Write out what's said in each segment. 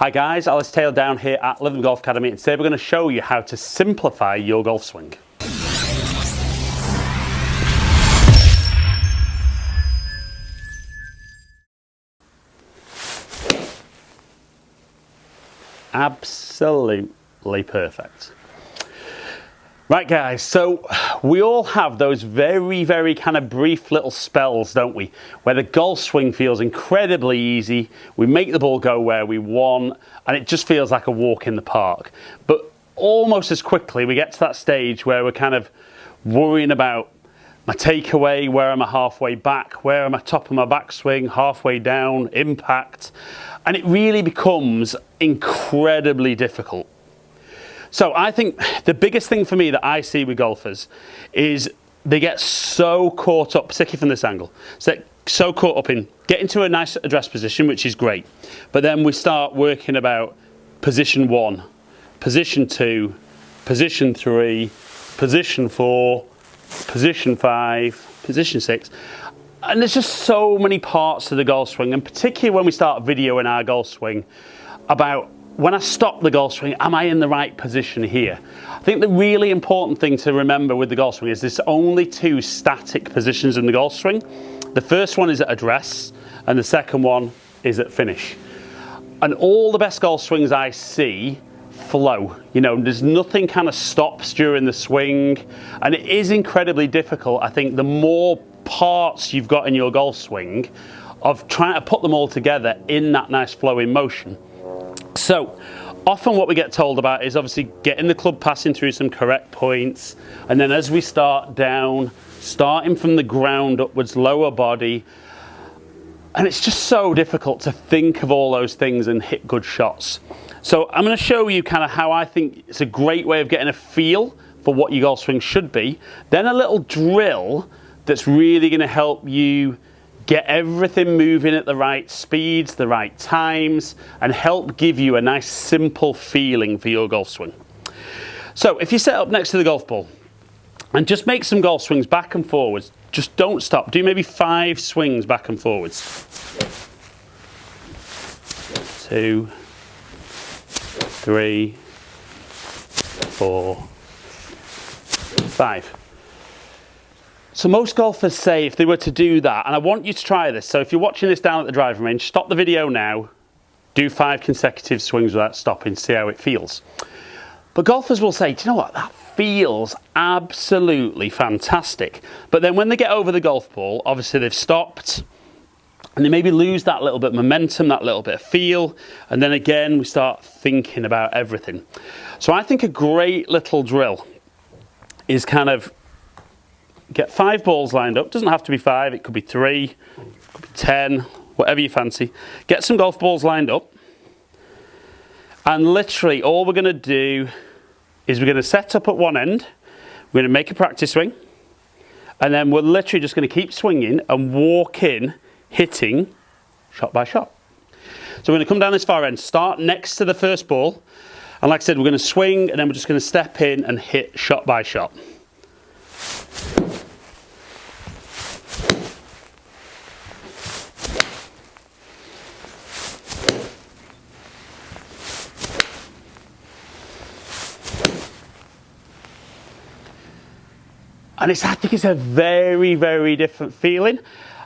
Hi guys, Alex Taylor down here at Lytham Golf Academy, and today we're going to show you how to simplify your golf swing. Absolutely perfect. Right guys, so we all have those very kind of brief little spells, don't we, where the golf swing feels incredibly easy, we make the ball go where we want, and it just feels like a walk in the park. But almost as quickly we get to that stage where we're kind of worrying about my takeaway, where am I halfway back, where am I top of my backswing, halfway down, impact, and it really becomes incredibly difficult. So I think the biggest thing for me that I see with golfers is they get so caught up, particularly from this angle, so caught up in getting to a nice address position, which is great, but then we start working about position 1, position 2, position 3, position 4, position 5, position 6, and there's just so many parts to the golf swing, and particularly when we start videoing our golf swing about when I stop the golf swing, am I in the right position here? I think the really important thing to remember with the golf swing is there's only 2 static positions in the golf swing. The first one is at address, and the second one is at finish. And all the best golf swings I see flow. You know, there's nothing kind of stops during the swing, and it is incredibly difficult, I think, the more parts you've got in your golf swing, of trying to put them all together in that nice flowing motion. So often what we get told about is obviously getting the club passing through some correct points, and then as we start down, starting from the ground upwards, lower body, and it's just so difficult to think of all those things and hit good shots. So I'm going to show you kind of how I think it's a great way of getting a feel for what your golf swing should be, then a little drill that's really going to help you get everything moving at the right speeds, the right times, and help give you a nice simple feeling for your golf swing. So if you set up next to the golf ball and just make some golf swings back and forwards, just don't stop, do maybe 5 swings back and forwards. 2, 3, 4, 5. So most golfers say if they were to do that, and I want you to try this, so if you're watching this down at the driving range, stop the video now, do 5 consecutive swings without stopping, see how it feels. But golfers will say, do you know what, that feels absolutely fantastic. But then when they get over the golf ball, obviously they've stopped, and they maybe lose that little bit of momentum, that little bit of feel, and then again we start thinking about everything. So I think a great little drill is kind of get 5 balls lined up. Doesn't have to be 5, it could be 3, it could be 10, whatever you fancy. Get some golf balls lined up, and literally all we're going to do is we're going to set up at one end, we're going to make a practice swing, and then we're literally just going to keep swinging and walk in, hitting shot by shot. So we're going to come down this far end, start next to the first ball, and like I said, we're going to swing and then we're just going to step in and hit shot by shot. And I think it's a very different feeling.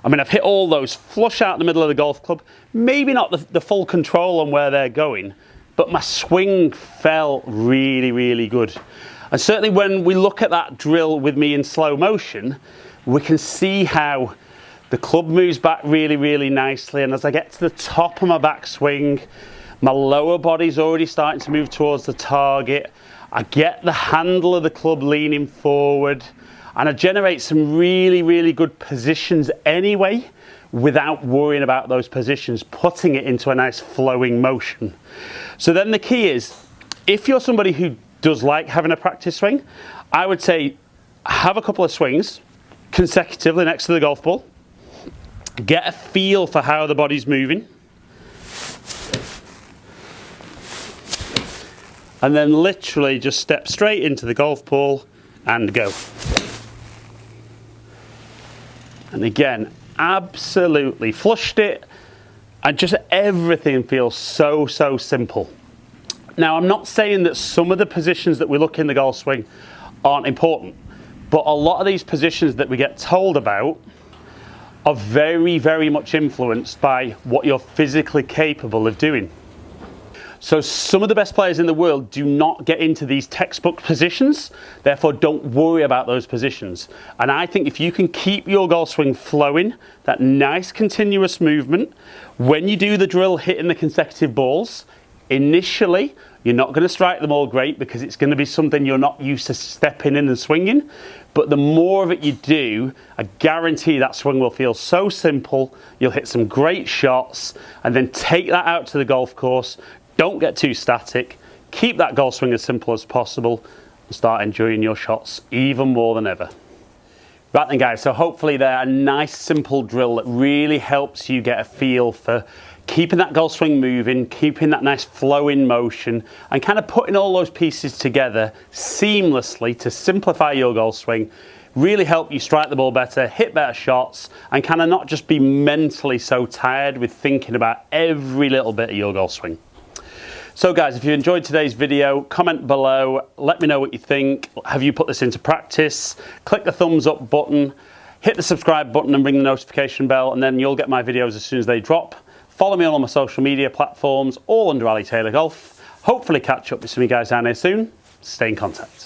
I mean, I've hit all those flush out in the middle of the golf club. Maybe not the full control on where they're going, but my swing felt really good. And certainly when we look at that drill with me in slow motion, we can see how the club moves back really nicely. And as I get to the top of my backswing, my lower body's already starting to move towards the target. I get the handle of the club leaning forward, and I generate some really good positions anyway without worrying about those positions, putting it into a nice flowing motion. So then the key is, if you're somebody who does like having a practice swing, I would say have a couple of swings consecutively next to the golf ball, get a feel for how the body's moving, and then literally just step straight into the golf ball and go. And again, absolutely flushed it, and just everything feels so simple. Now, I'm not saying that some of the positions that we look in the golf swing aren't important, but a lot of these positions that we get told about are very much influenced by what you're physically capable of doing. So some of the best players in the world do not get into these textbook positions, therefore don't worry about those positions. And I think if you can keep your golf swing flowing, that nice continuous movement, when you do the drill hitting the consecutive balls, initially you're not going to strike them all great because it's going to be something you're not used to stepping in and swinging. But the more of it you do, I guarantee that swing will feel so simple, you'll hit some great shots, and then take that out to the golf course. Don't get too static, keep that golf swing as simple as possible, and start enjoying your shots even more than ever. Right then guys, so hopefully they're a nice simple drill that really helps you get a feel for keeping that golf swing moving, keeping that nice flowing motion, and kind of putting all those pieces together seamlessly to simplify your golf swing, really help you strike the ball better, hit better shots, and kind of not just be mentally so tired with thinking about every little bit of your golf swing. So guys, if you enjoyed today's video, comment below, let me know what you think. Have you put this into practice? Click the thumbs up button, hit the subscribe button and ring the notification bell, and then you'll get my videos as soon as they drop. Follow me on all my social media platforms, all under Ali Taylor Golf. Hopefully catch up with some of you guys down here soon. Stay in contact.